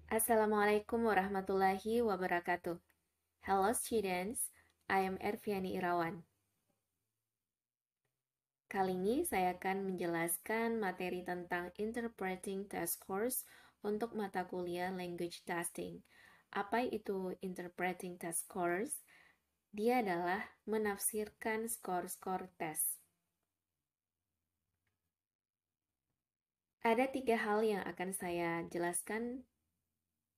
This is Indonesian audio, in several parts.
Assalamualaikum warahmatullahi wabarakatuh. Hello students, I am Erviani Irawan. Kali ini saya akan menjelaskan materi tentang Interpreting Test Scores untuk mata kuliah Language Testing. Apa itu Interpreting Test Scores? Dia adalah menafsirkan skor-skor tes. Ada 3 hal yang akan saya jelaskan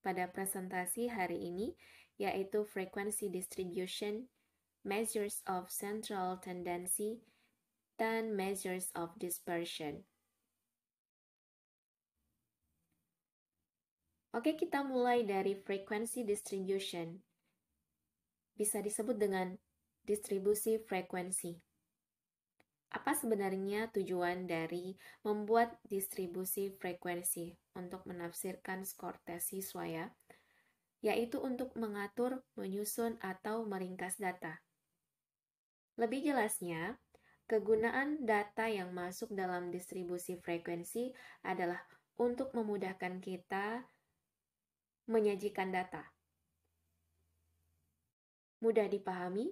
pada presentasi hari ini, yaitu frequency distribution, measures of central tendency, dan measures of dispersion. Oke, kita mulai dari frequency distribution. Bisa disebut dengan distribusi frekuensi. Apa sebenarnya tujuan dari membuat distribusi frekuensi untuk menafsirkan skor tes siswa ya? Yaitu untuk mengatur, menyusun, atau meringkas data. Lebih jelasnya, kegunaan data yang masuk dalam distribusi frekuensi adalah untuk memudahkan kita menyajikan data. Mudah dipahami,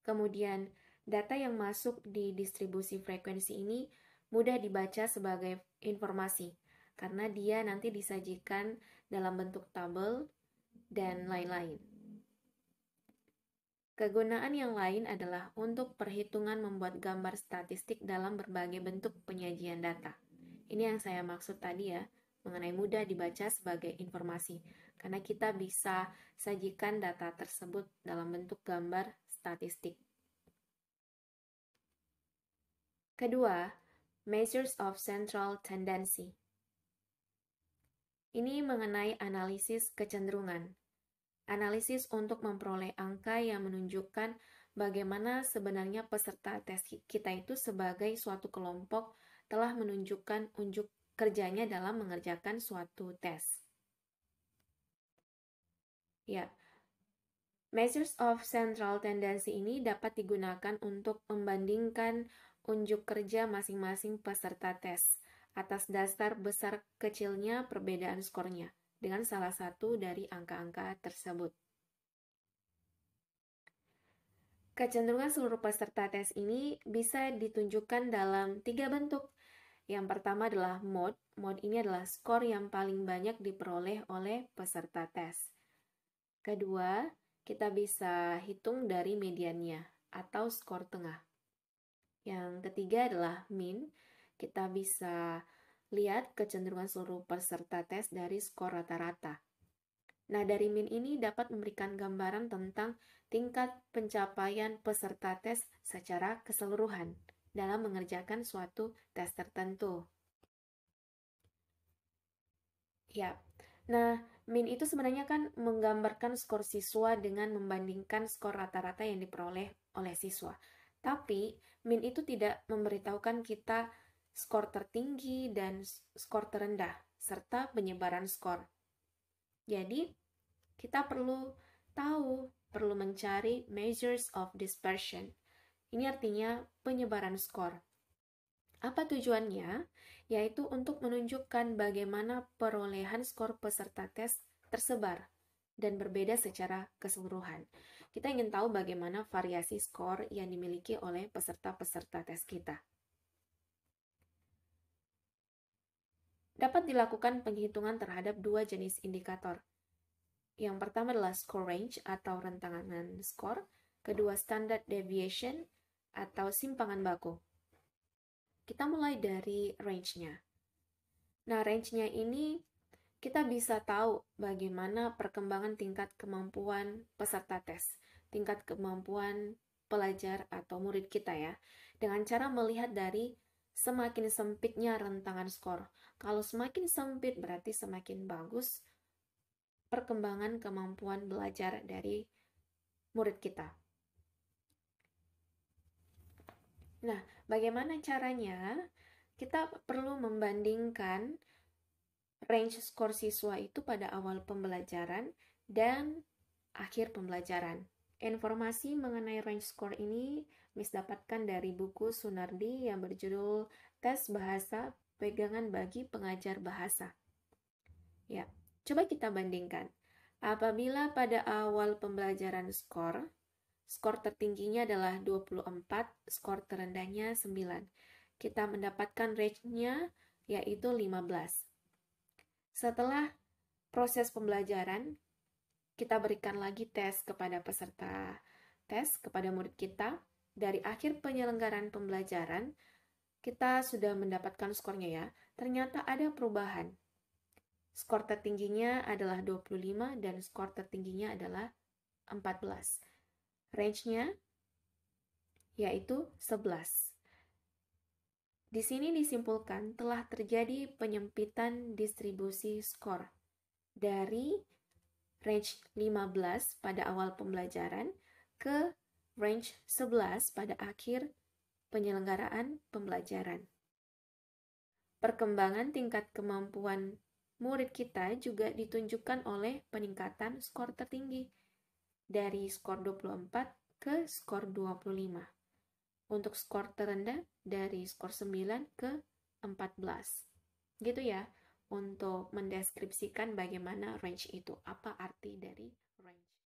kemudian data yang masuk di distribusi frekuensi ini mudah dibaca sebagai informasi, karena dia nanti disajikan dalam bentuk tabel dan lain-lain. Kegunaan yang lain adalah untuk perhitungan membuat gambar statistik dalam berbagai bentuk penyajian data. Ini yang saya maksud tadi ya, mengenai mudah dibaca sebagai informasi, karena kita bisa sajikan data tersebut dalam bentuk gambar statistik. Kedua, measures of central tendency. Ini mengenai analisis kecenderungan. Analisis untuk memperoleh angka yang menunjukkan bagaimana sebenarnya peserta tes kita itu sebagai suatu kelompok telah menunjukkan unjuk kerjanya dalam mengerjakan suatu tes. Ya, measures of central tendency ini dapat digunakan untuk membandingkan unjuk kerja masing-masing peserta tes atas dasar besar kecilnya perbedaan skornya dengan salah satu dari angka-angka tersebut. Kecenderungan seluruh peserta tes ini bisa ditunjukkan dalam 3 bentuk. Yang pertama adalah mode. Mode ini adalah skor yang paling banyak diperoleh oleh peserta tes. Kedua, kita bisa hitung dari mediannya atau skor tengah. Yang ketiga adalah mean. Kita bisa lihat kecenderungan seluruh peserta tes dari skor rata-rata. Nah, dari mean ini dapat memberikan gambaran tentang tingkat pencapaian peserta tes secara keseluruhan dalam mengerjakan suatu tes tertentu. Ya, nah mean itu sebenarnya kan menggambarkan skor siswa dengan membandingkan skor rata-rata yang diperoleh oleh siswa. Tapi mean itu tidak memberitahukan kita skor tertinggi dan skor terendah, serta penyebaran skor. Jadi, kita perlu tahu, perlu mencari measures of dispersion. Ini artinya penyebaran skor. Apa tujuannya? Yaitu untuk menunjukkan bagaimana perolehan skor peserta tes tersebar dan berbeda secara keseluruhan. Kita ingin tahu bagaimana variasi skor yang dimiliki oleh peserta-peserta tes kita. Dapat dilakukan penghitungan terhadap 2 jenis indikator. Yang pertama adalah score range atau rentangan skor, kedua standard deviation atau simpangan baku. Kita mulai dari range-nya. Nah, range-nya ini kita bisa tahu bagaimana perkembangan tingkat kemampuan peserta tes, tingkat kemampuan pelajar atau murid kita ya, dengan cara melihat dari semakin sempitnya rentangan skor. Kalau semakin sempit berarti semakin bagus perkembangan kemampuan belajar dari murid kita. Nah, bagaimana caranya? Kita perlu membandingkan range skor siswa itu pada awal pembelajaran dan akhir pembelajaran. Informasi mengenai range skor ini Miss dapatkan dari buku Sunardi yang berjudul Tes Bahasa Pegangan bagi Pengajar Bahasa. Ya, Coba kita bandingkan. Apabila pada awal pembelajaran skor tertingginya adalah 24, skor terendahnya 9. Kita mendapatkan range-nya yaitu 15. Setelah proses pembelajaran, kita berikan lagi tes kepada peserta tes, kepada murid kita. Dari akhir penyelenggaraan pembelajaran, kita sudah mendapatkan skornya ya. Ternyata ada perubahan. Skor tertingginya adalah 25 dan skor tertingginya adalah 14. Range-nya yaitu 11. Di sini disimpulkan telah terjadi penyempitan distribusi skor dari range 15 pada awal pembelajaran ke range 11 pada akhir penyelenggaraan pembelajaran. Perkembangan tingkat kemampuan murid kita juga ditunjukkan oleh peningkatan skor tertinggi dari skor 24 ke skor 25. Untuk skor terendah dari skor 9 ke 14. Gitu ya, untuk mendeskripsikan bagaimana range itu, apa arti dari